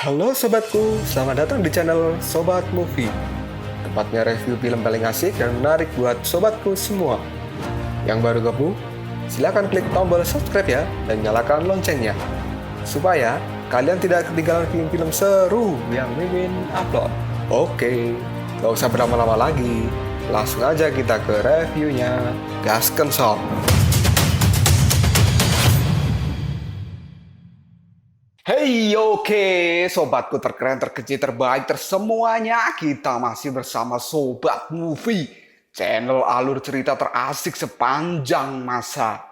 Halo sobatku, selamat datang di channel Sobat Movie. Tempatnya review film paling asik dan menarik buat sobatku semua. Yang baru gabung, silahkan klik tombol subscribe ya dan nyalakan loncengnya, supaya kalian tidak ketinggalan film-film seru yang Mimin upload. Oke, gak usah berlama-lama lagi, langsung aja kita ke reviewnya. Gasken sob. Hey, oke, sobatku terkeren, terkecil, terbaik, tersemuanya. Kita masih bersama Sobat Movie, channel alur cerita terasik sepanjang masa.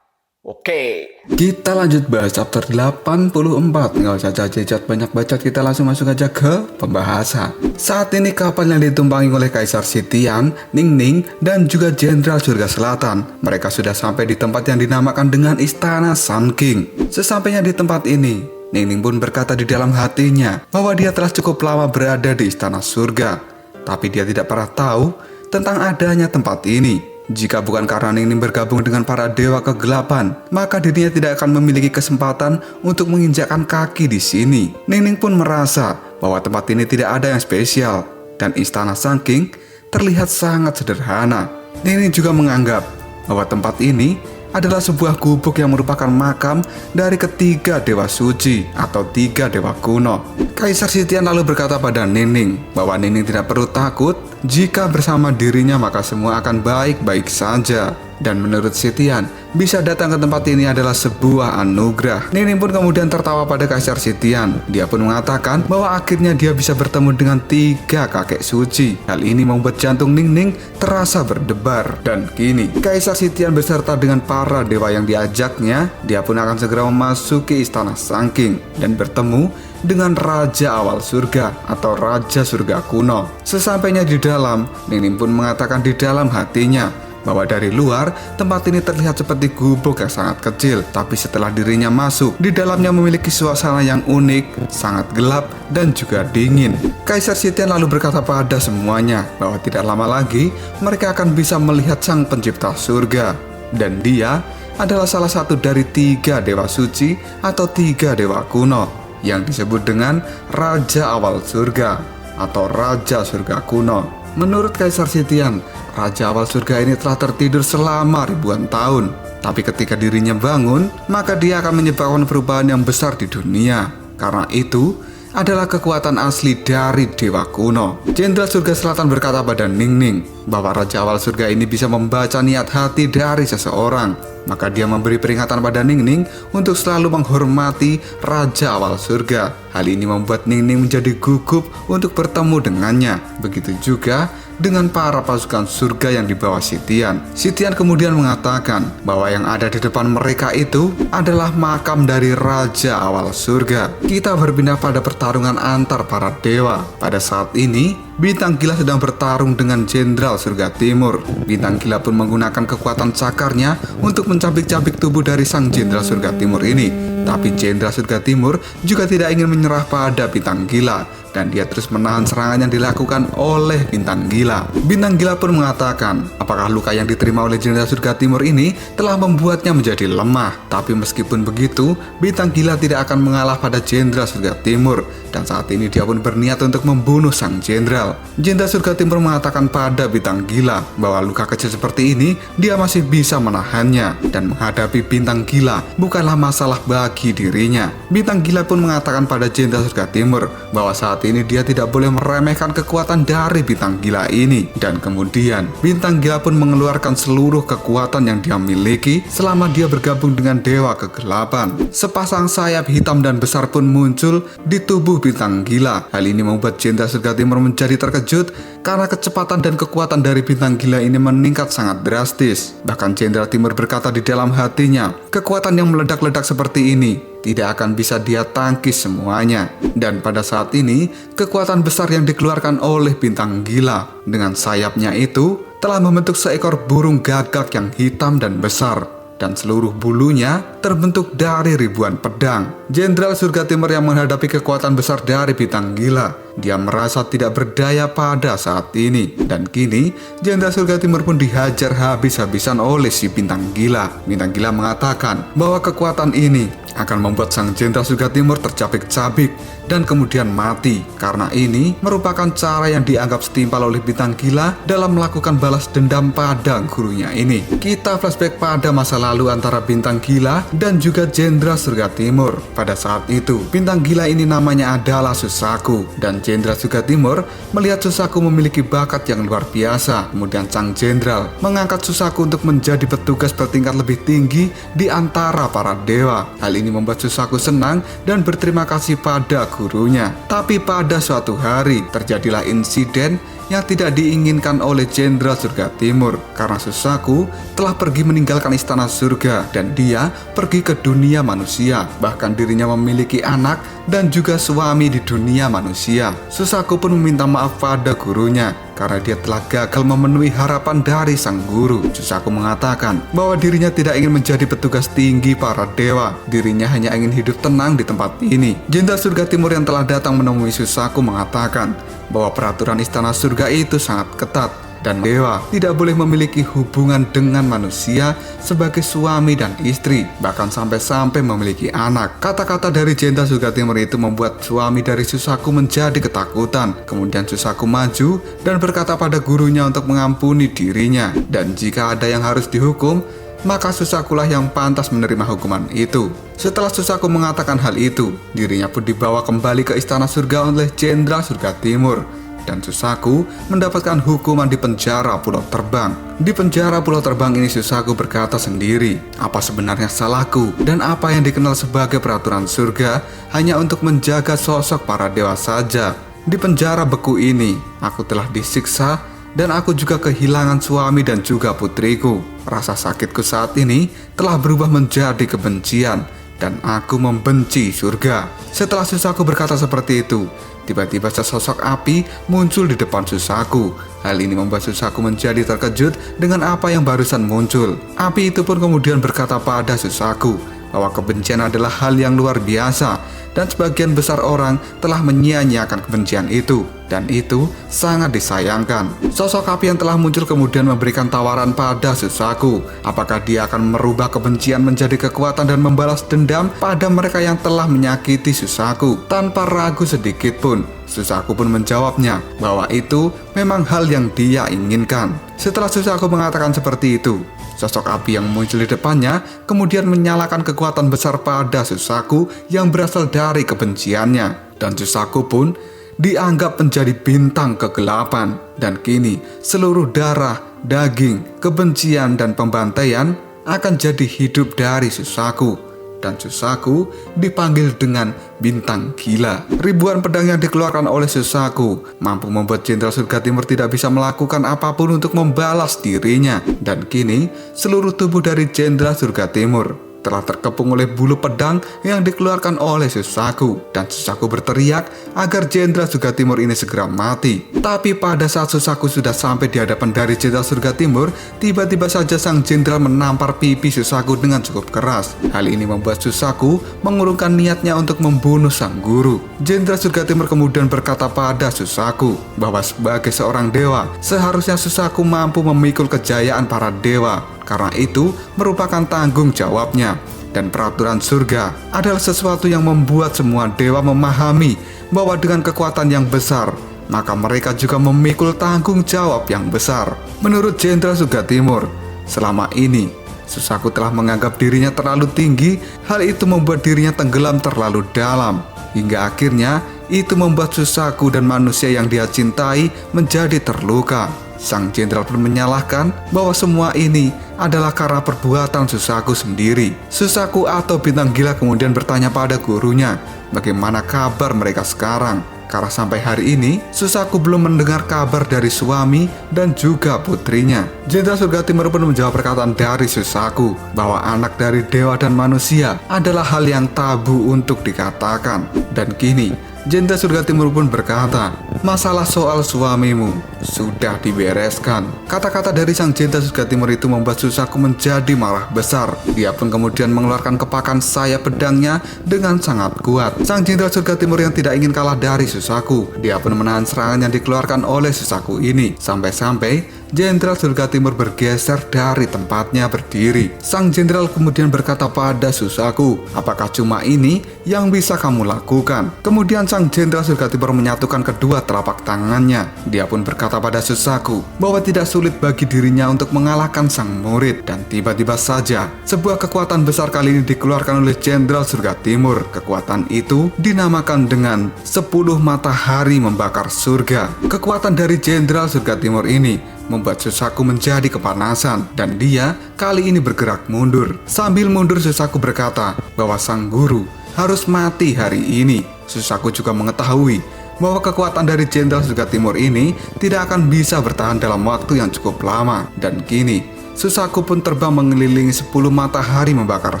Oke, Kita lanjut bahas chapter 84. Nggak usah cacat banyak bacot, kita langsung masuk aja ke pembahasan. Saat ini kapal yang ditumpangi oleh Kaisar Sitian, Ningning, dan juga Jenderal Surga Selatan. Mereka sudah sampai di tempat yang dinamakan dengan Istana Sun King. Sesampainya di tempat ini, Ningning pun berkata di dalam hatinya bahwa dia telah cukup lama berada di Istana Surga. Tapi dia tidak pernah tahu tentang adanya tempat ini. Jika bukan karena Ningning bergabung dengan para dewa kegelapan, maka dirinya tidak akan memiliki kesempatan untuk menginjakkan kaki di sini. Ningning pun merasa bahwa tempat ini tidak ada yang spesial, dan Istana Sun King terlihat sangat sederhana. Ningning juga menganggap bahwa tempat ini adalah sebuah gubuk yang merupakan makam dari ketiga dewa suci atau tiga dewa kuno. Kaisar Sitian lalu berkata pada Ningning bahwa Ningning tidak perlu takut jika bersama dirinya maka semua akan baik-baik saja. Dan menurut Sitian, bisa datang ke tempat ini adalah sebuah anugerah. Ningning pun kemudian tertawa pada Kaisar Sitian. Dia pun mengatakan bahwa akhirnya dia bisa bertemu dengan tiga kakek suci. Hal ini membuat jantung Ningning terasa berdebar. Dan kini, Kaisar Sitian beserta dengan para dewa yang diajaknya, dia pun akan segera memasuki Istana Sun King dan bertemu dengan Raja Awal Surga atau Raja Surga kuno. Sesampainya di dalam, Ningning pun mengatakan di dalam hatinya bahwa dari luar tempat ini terlihat seperti gubuk yang sangat kecil, tapi setelah dirinya masuk, di dalamnya memiliki suasana yang unik, sangat gelap dan juga dingin. Kaisar Sitian lalu berkata pada semuanya bahwa tidak lama lagi mereka akan bisa melihat Sang Pencipta Surga, dan dia adalah salah satu dari tiga dewa suci atau tiga dewa kuno yang disebut dengan Raja Awal Surga atau Raja Surga kuno. Menurut Kaisar Sitian, Raja Awal Surga ini telah tertidur selama ribuan tahun. Tapi ketika dirinya bangun, maka dia akan menyebabkan perubahan yang besar di dunia. Karena itu adalah kekuatan asli dari dewa kuno. Jenderal Surga Selatan berkata pada Ningning bahwa Raja Awal Surga ini bisa membaca niat hati dari seseorang. Maka dia memberi peringatan pada Ningning untuk selalu menghormati Raja Awal Surga. Hal ini membuat Ningning menjadi gugup untuk bertemu dengannya. Begitu juga dengan para pasukan surga yang dibawa Sitian. Sitian kemudian mengatakan bahwa yang ada di depan mereka itu adalah makam dari Raja Awal Surga. Kita berpindah pada pertarungan antar para dewa. Pada saat ini, Bintang Gila sedang bertarung dengan Jenderal Surga Timur. Bintang Gila pun menggunakan kekuatan cakarnya untuk mencabik-cabik tubuh dari sang Jenderal Surga Timur ini. Tapi Jenderal Surga Timur juga tidak ingin menyerah pada Bintang Gila, dan dia terus menahan serangan yang dilakukan oleh Bintang Gila. Bintang Gila pun mengatakan apakah luka yang diterima oleh Jenderal Surga Timur ini telah membuatnya menjadi lemah. Tapi meskipun begitu, Bintang Gila tidak akan mengalah pada Jenderal Surga Timur, dan saat ini dia pun berniat untuk membunuh sang jenderal. Jenderal Surga Timur mengatakan pada Bintang Gila bahwa luka kecil seperti ini dia masih bisa menahannya, dan menghadapi Bintang Gila bukanlah masalah bagi dirinya. Bintang Gila pun mengatakan pada Jenderal Surga Timur bahwa saat ini dia tidak boleh meremehkan kekuatan dari Bintang Gila ini. Dan kemudian Bintang Gila pun mengeluarkan seluruh kekuatan yang dia miliki selama dia bergabung dengan dewa kegelapan. Sepasang sayap hitam dan besar pun muncul di tubuh Bintang Gila. Hal ini membuat Jenderal Surga Timur menjadi terkejut karena kecepatan dan kekuatan dari Bintang Gila ini meningkat sangat drastis. Bahkan Jenderal Timur berkata di dalam hatinya, kekuatan yang meledak-ledak seperti ini tidak akan bisa dia tangkis semuanya. Dan pada saat ini, kekuatan besar yang dikeluarkan oleh Bintang Gila dengan sayapnya itu telah membentuk seekor burung gagak yang hitam dan besar, dan seluruh bulunya terbentuk dari ribuan pedang. Jenderal Surga Timur yang menghadapi kekuatan besar dari Bintang Gila Dia merasa tidak berdaya pada saat ini. Dan kini, Jenderal Surga Timur pun dihajar habis-habisan oleh si Bintang Gila. Bintang Gila mengatakan bahwa kekuatan ini akan membuat sang Jenderal Surga Timur tercabik-cabik dan kemudian mati. Karena ini merupakan cara yang dianggap setimpal oleh Bintang Gila dalam melakukan balas dendam pada gurunya ini. Kita flashback pada masa lalu antara Bintang Gila dan juga Jenderal Surga Timur. Pada saat itu, Bintang Gila ini namanya adalah Susaku, dan Jenderal Surga Timur melihat Susaku memiliki bakat yang luar biasa. Kemudian sang Jenderal mengangkat Susaku untuk menjadi petugas bertingkat lebih tinggi di antara para dewa. Hal ini membuat Susaku senang dan berterima kasih pada gurunya. Tapi pada suatu hari terjadilah insiden yang tidak diinginkan oleh Jenderal Surga Timur, karena Susaku telah pergi meninggalkan istana surga dan dia pergi ke dunia manusia. Bahkan dirinya memiliki anak dan juga suami di dunia manusia. Susaku pun meminta maaf pada gurunya karena dia telah gagal memenuhi harapan dari sang guru. Susaku mengatakan bahwa dirinya tidak ingin menjadi petugas tinggi para dewa. Dirinya hanya ingin hidup tenang di tempat ini. Jenderal Surga Timur yang telah datang menemui Susaku mengatakan bahwa peraturan istana surga itu sangat ketat dan dewa tidak boleh memiliki hubungan dengan manusia sebagai suami dan istri, bahkan sampai-sampai memiliki anak. Kata-kata dari Jenderal Surga Timur itu membuat suami dari Susaku menjadi ketakutan. Kemudian Susaku maju dan berkata pada gurunya untuk mengampuni dirinya, dan jika ada yang harus dihukum, maka Susakulah yang pantas menerima hukuman itu. Setelah Susaku mengatakan hal itu, dirinya pun dibawa kembali ke istana surga oleh Jenderal Surga Timur. Dan Susaku mendapatkan hukuman di penjara Pulau Terbang. Di penjara Pulau Terbang ini Susaku berkata sendiri, apa sebenarnya salahku dan apa yang dikenal sebagai peraturan surga hanya untuk menjaga sosok para dewa saja. Di penjara beku ini, aku telah disiksa dan aku juga kehilangan suami dan juga putriku. Rasa sakitku saat ini telah berubah menjadi kebencian dan aku membenci surga. Setelah Susaku berkata seperti itu, tiba-tiba sesosok api muncul di depan Susaku. Hal ini membuat Susaku menjadi terkejut dengan apa yang barusan muncul. Api itu pun kemudian berkata pada Susaku bahwa kebencian adalah hal yang luar biasa dan sebagian besar orang telah menyia-nyiakan kebencian itu, dan itu sangat disayangkan. Sosok api yang telah muncul kemudian memberikan tawaran pada Susaku, apakah dia akan merubah kebencian menjadi kekuatan dan membalas dendam pada mereka yang telah menyakiti Susaku. Tanpa ragu sedikit pun, Susaku pun menjawabnya bahwa itu memang hal yang dia inginkan. Setelah Susaku mengatakan seperti itu, sosok api yang muncul di depannya kemudian menyalakan kekuatan besar pada Susaku yang berasal dari kebenciannya. Dan Susaku pun dianggap menjadi bintang kegelapan. Dan kini seluruh darah, daging, kebencian, dan pembantaian akan jadi hidup dari Susaku. Dan Susaku dipanggil dengan Bintang Gila. Ribuan pedang yang dikeluarkan oleh Susaku mampu membuat Jenderal Surga Timur tidak bisa melakukan apapun untuk membalas dirinya. Dan kini seluruh tubuh dari Jenderal Surga Timur telah terkepung oleh bulu pedang yang dikeluarkan oleh Susaku. Dan Susaku berteriak agar Jenderal Surga Timur ini segera mati. Tapi pada saat Susaku sudah sampai di hadapan dari Jenderal Surga Timur, tiba-tiba saja sang jenderal menampar pipi Susaku dengan cukup keras. Hal ini membuat Susaku mengurungkan niatnya untuk membunuh sang guru. Jenderal Surga Timur kemudian berkata pada Susaku bahwa sebagai seorang dewa, seharusnya Susaku mampu memikul kejayaan para dewa. Karena itu merupakan tanggung jawabnya. Dan peraturan surga adalah sesuatu yang membuat semua dewa memahami bahwa dengan kekuatan yang besar, maka mereka juga memikul tanggung jawab yang besar. Menurut Jenderal Surga Timur, selama ini Susaku telah menganggap dirinya terlalu tinggi. Hal itu membuat dirinya tenggelam terlalu dalam, hingga akhirnya itu membuat Susaku dan manusia yang dia cintai menjadi terluka. Sang jenderal pun menyalahkan bahwa semua ini adalah karena perbuatan Susaku sendiri. Susaku atau Bintang Gila kemudian bertanya pada gurunya bagaimana kabar mereka sekarang. Karena sampai hari ini Susaku belum mendengar kabar dari suami dan juga putrinya. Jenderal Surga Timur pun menjawab perkataan dari Susaku bahwa anak dari dewa dan manusia adalah hal yang tabu untuk dikatakan. Dan kini Jenderal Surga Timur pun berkata masalah soal suamimu sudah dibereskan. Kata-kata dari sang jenderal surga timur itu membuat Susaku menjadi marah besar. Dia pun kemudian mengeluarkan kepakan sayap pedangnya dengan sangat kuat. Sang jenderal surga timur yang tidak ingin kalah dari Susaku, dia pun menahan serangan yang dikeluarkan oleh Susaku ini. Sampai-sampai jenderal surga timur bergeser dari tempatnya berdiri. Sang jenderal kemudian berkata pada Susaku, apakah cuma ini yang bisa kamu lakukan? Kemudian sang jenderal surga timur menyatukan kedua telapak tangannya. Dia pun berkata pada Susaku bahwa tidak sulit bagi dirinya untuk mengalahkan sang murid. Dan tiba-tiba saja sebuah kekuatan besar kali ini dikeluarkan oleh jenderal surga timur. Kekuatan itu dinamakan dengan 10 matahari membakar surga. Kekuatan dari jenderal surga timur ini membuat Susaku menjadi kepanasan dan dia kali ini bergerak mundur. Sambil mundur Susaku berkata bahwa sang guru harus mati hari ini. Susaku juga mengetahui bahwa kekuatan dari jenderal surga timur ini tidak akan bisa bertahan dalam waktu yang cukup lama. Dan kini Susaku pun terbang mengelilingi 10 matahari membakar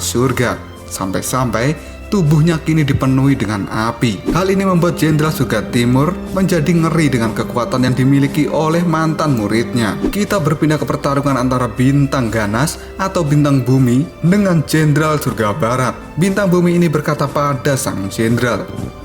surga. Sampai-sampai tubuhnya kini dipenuhi dengan api. Hal ini membuat jenderal surga timur menjadi ngeri dengan kekuatan yang dimiliki oleh mantan muridnya. Kita berpindah ke pertarungan antara bintang ganas atau bintang bumi dengan jenderal surga barat. Bintang bumi ini berkata pada sang jenderal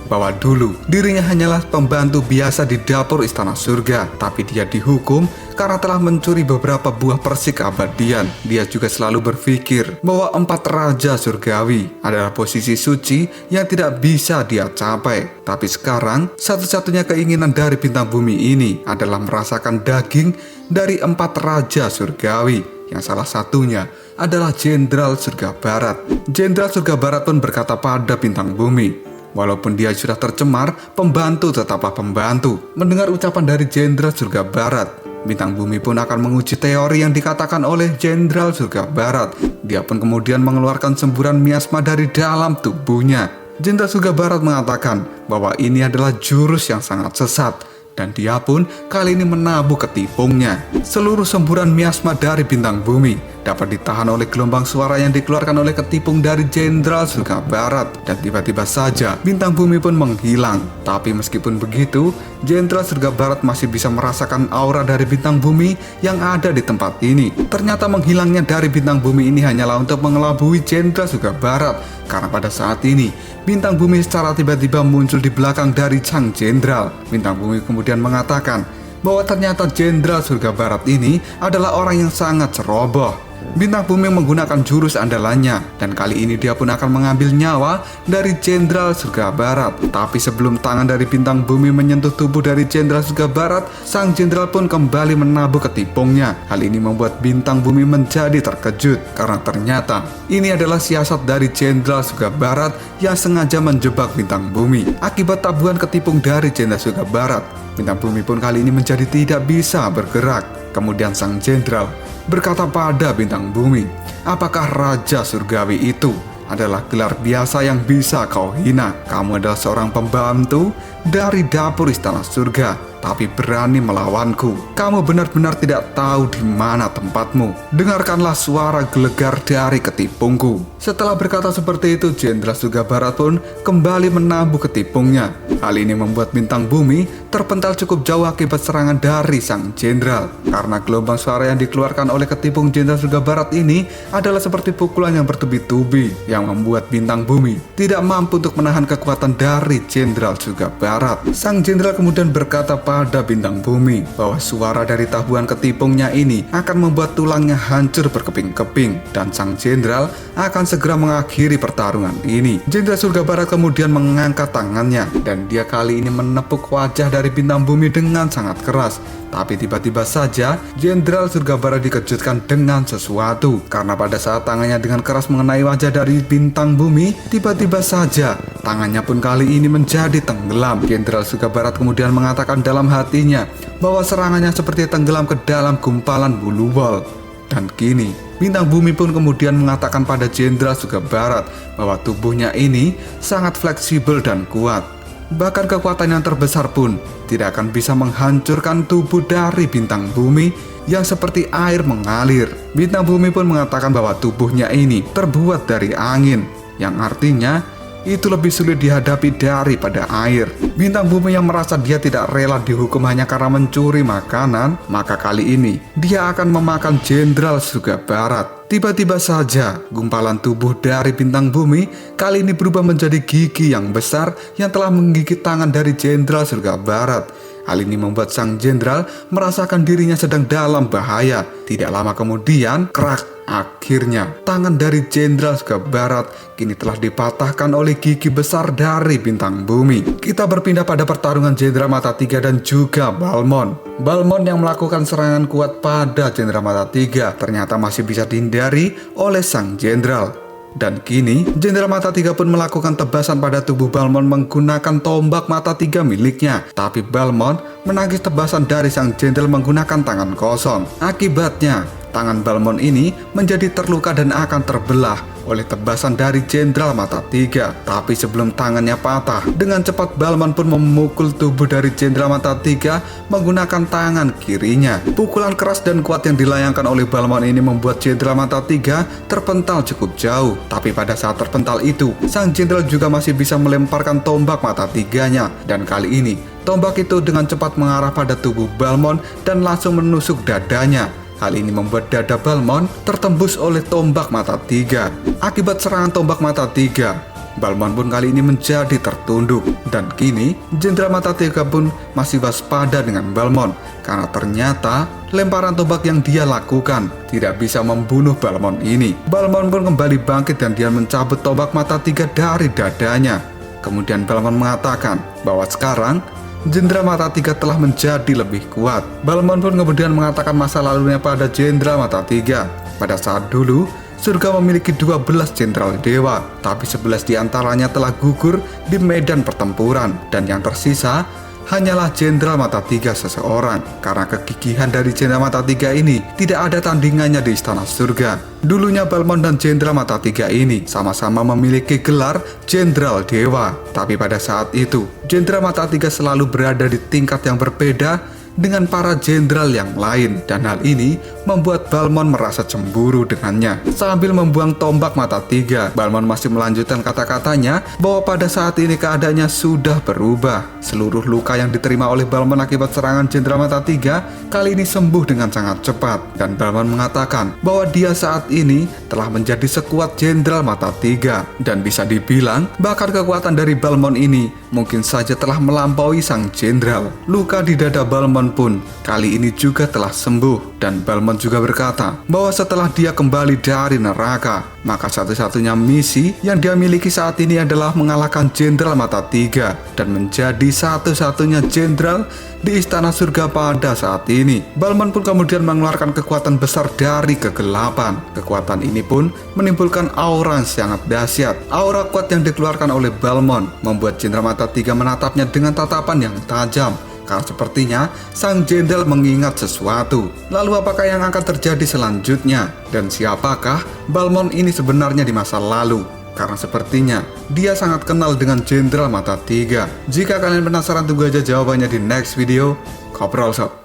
bahwa dulu dirinya hanyalah pembantu biasa di dapur istana surga, tapi dia dihukum karena telah mencuri beberapa buah persik keabadian. Dia juga selalu berpikir bahwa 4 raja surgawi adalah posisi suci yang tidak bisa dia capai. Tapi sekarang satu-satunya keinginan dari bintang bumi ini adalah merasakan daging dari 4 raja surgawi, yang salah satunya adalah jenderal surga barat. Jenderal surga barat pun berkata pada bintang bumi, walaupun dia sudah tercemar, pembantu tetaplah pembantu. Mendengar ucapan dari jenderal surga barat, bintang bumi pun akan menguji teori yang dikatakan oleh jenderal surga barat. Dia pun kemudian mengeluarkan semburan miasma dari dalam tubuhnya. Jenderal surga barat mengatakan bahwa ini adalah jurus yang sangat sesat, dan dia pun kali ini menabuh ketipungnya. Seluruh semburan miasma dari bintang bumi dapat ditahan oleh gelombang suara yang dikeluarkan oleh ketipung dari jenderal surga barat. Dan tiba-tiba saja bintang bumi pun menghilang. Tapi meskipun begitu, jenderal surga barat masih bisa merasakan aura dari bintang bumi yang ada di tempat ini. Ternyata menghilangnya dari bintang bumi ini hanyalah untuk mengelabui jenderal surga barat, karena pada saat ini bintang bumi secara tiba-tiba muncul di belakang dari sang jenderal. Bintang bumi kemudian mengatakan bahwa ternyata jenderal surga barat ini adalah orang yang sangat ceroboh. Bintang bumi menggunakan jurus andalannya, dan kali ini dia pun akan mengambil nyawa dari jenderal surga barat. Tapi sebelum tangan dari bintang bumi menyentuh tubuh dari jenderal surga barat, sang jenderal pun kembali menabuh ketipungnya. Hal ini membuat bintang bumi menjadi terkejut, karena ternyata ini adalah siasat dari jenderal surga barat yang sengaja menjebak bintang bumi. Akibat tabuhan ketipung dari jenderal surga barat, bintang bumi pun kali ini menjadi tidak bisa bergerak. Kemudian sang jenderal berkata pada bintang bumi, apakah raja surgawi itu adalah gelar biasa yang bisa kau hina? Kamu adalah seorang pembantu dari dapur istana surga, tapi berani melawanku. Kamu benar-benar tidak tahu di mana tempatmu. Dengarkanlah suara gelegar dari ketipungku. Setelah berkata seperti itu, jenderal surga barat pun kembali menabuh ketipungnya. Hal ini membuat bintang bumi terpental cukup jauh akibat serangan dari sang jenderal. Karena gelombang suara yang dikeluarkan oleh ketipung jenderal surga barat ini adalah seperti pukulan yang bertubi-tubi, yang membuat bintang bumi tidak mampu untuk menahan kekuatan dari jenderal surga barat. Sang jenderal kemudian berkata pada bintang bumi bahwa suara dari tabuhan ketipungnya ini akan membuat tulangnya hancur berkeping-keping, dan sang jenderal akan segera mengakhiri pertarungan ini. Jenderal surga barat kemudian mengangkat tangannya, dan dia kali ini menepuk wajah dari bintang bumi dengan sangat keras. Tapi tiba-tiba saja jenderal surga barat dikejutkan dengan sesuatu, karena pada saat tangannya dengan keras mengenai wajah dari bintang bumi, tiba-tiba saja tangannya pun kali ini menjadi tenggelam. Jenderal surga barat kemudian mengatakan dalam hatinya bahwa serangannya seperti tenggelam ke dalam gumpalan bulu wol. Dan kini bintang bumi pun kemudian mengatakan pada jenderal surga barat bahwa tubuhnya ini sangat fleksibel dan kuat. Bahkan kekuatan yang terbesar pun tidak akan bisa menghancurkan tubuh dari bintang bumi yang seperti air mengalir. Bintang bumi pun mengatakan bahwa tubuhnya ini terbuat dari angin, yang artinya itu lebih sulit dihadapi daripada air. Bintang Bumi yang merasa dia tidak rela dihukum hanya karena mencuri makanan, maka kali ini dia akan memakan Jenderal Surga Barat. Tiba-tiba saja, gumpalan tubuh dari Bintang Bumi kali ini berubah menjadi gigi yang besar yang telah menggigit tangan dari Jenderal Surga Barat. Hal ini membuat sang jenderal merasakan dirinya sedang dalam bahaya. Tidak lama kemudian, krak! Akhirnya, tangan dari Jenderal Surga Barat kini telah dipatahkan oleh gigi besar dari Bintang Bumi. Kita berpindah pada pertarungan Jenderal Mata Tiga dan juga Balmond. Balmond yang melakukan serangan kuat pada Jenderal Mata Tiga ternyata masih bisa dihindari oleh sang jenderal. Dan kini, Jenderal Mata Tiga pun melakukan tebasan pada tubuh Balmond menggunakan tombak mata tiga miliknya. Tapi Balmond menagih tebasan dari sang jenderal menggunakan tangan kosong. Akibatnya, tangan Balmond ini menjadi terluka dan akan terbelah oleh tebasan dari Jenderal Mata Tiga. Tapi sebelum tangannya patah, dengan cepat Balmond pun memukul tubuh dari Jenderal Mata Tiga menggunakan tangan kirinya. Pukulan keras dan kuat yang dilayangkan oleh Balmond ini membuat Jenderal Mata Tiga terpental cukup jauh. Tapi pada saat terpental itu, sang jenderal juga masih bisa melemparkan tombak mata tiganya. Dan kali ini, tombak itu dengan cepat mengarah pada tubuh Balmond dan langsung menusuk dadanya. Hal ini membuat dada Balmond tertembus oleh tombak mata tiga. Akibat serangan tombak mata tiga, Balmond pun kali ini menjadi tertunduk. Dan kini, Jenderal Mata Tiga pun masih waspada dengan Balmond, karena ternyata lemparan tombak yang dia lakukan tidak bisa membunuh Balmond ini. Balmond pun kembali bangkit dan dia mencabut tombak mata tiga dari dadanya. Kemudian Balmond mengatakan bahwa sekarang Jenderal Mata Tiga telah menjadi lebih kuat. Balmond pun kemudian mengatakan masa lalunya pada Jenderal Mata Tiga. Pada saat dulu, surga memiliki 12 jenderal dewa, tapi 11 diantaranya telah gugur di medan pertempuran, dan yang tersisa hanyalah Jenderal Mata Tiga seseorang. Karena kegigihan dari Jenderal Mata Tiga ini tidak ada tandingannya di Istana Surga. Dulunya Balmond dan Jenderal Mata Tiga ini sama-sama memiliki gelar Jenderal Dewa. Tapi pada saat itu, Jenderal Mata Tiga selalu berada di tingkat yang berbeda dengan para jenderal yang lain, dan hal ini membuat Balmond merasa cemburu dengannya. Sambil membuang tombak mata tiga, Balmond masih melanjutkan kata-katanya bahwa pada saat ini keadaannya sudah berubah. Seluruh luka yang diterima oleh Balmond akibat serangan Jenderal Mata Tiga kali ini sembuh dengan sangat cepat, dan Balmond mengatakan bahwa dia saat ini telah menjadi sekuat Jenderal Mata Tiga, dan bisa dibilang bahkan kekuatan dari Balmond ini mungkin saja telah melampaui sang jenderal. Luka di dada Balmond pun kali ini juga telah sembuh, dan Balmond juga berkata bahwa setelah dia kembali dari neraka, maka satu-satunya misi yang dia miliki saat ini adalah mengalahkan Jenderal Mata Tiga dan menjadi satu-satunya jenderal di Istana Surga pada saat ini. Balmond pun kemudian mengeluarkan kekuatan besar dari kegelapan. Kekuatan ini pun menimbulkan aura yang sangat dahsyat. Aura kuat yang dikeluarkan oleh Balmond membuat Jenderal Mata Tiga menatapnya dengan tatapan yang tajam, karena sepertinya sang jenderal mengingat sesuatu. Lalu apakah yang akan terjadi selanjutnya? Dan siapakah Balmond ini sebenarnya di masa lalu? Karena sepertinya dia sangat kenal dengan Jenderal Mata Tiga. Jika kalian penasaran, tunggu aja jawabannya di next video. Koprol Sob.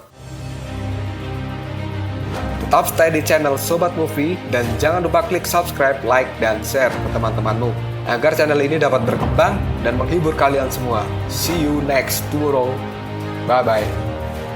Tetap stay di channel Sobat Movie dan jangan lupa klik subscribe, like, dan share ke teman-temanmu agar channel ini dapat berkembang dan menghibur kalian semua. See you next tomorrow. Bye-bye.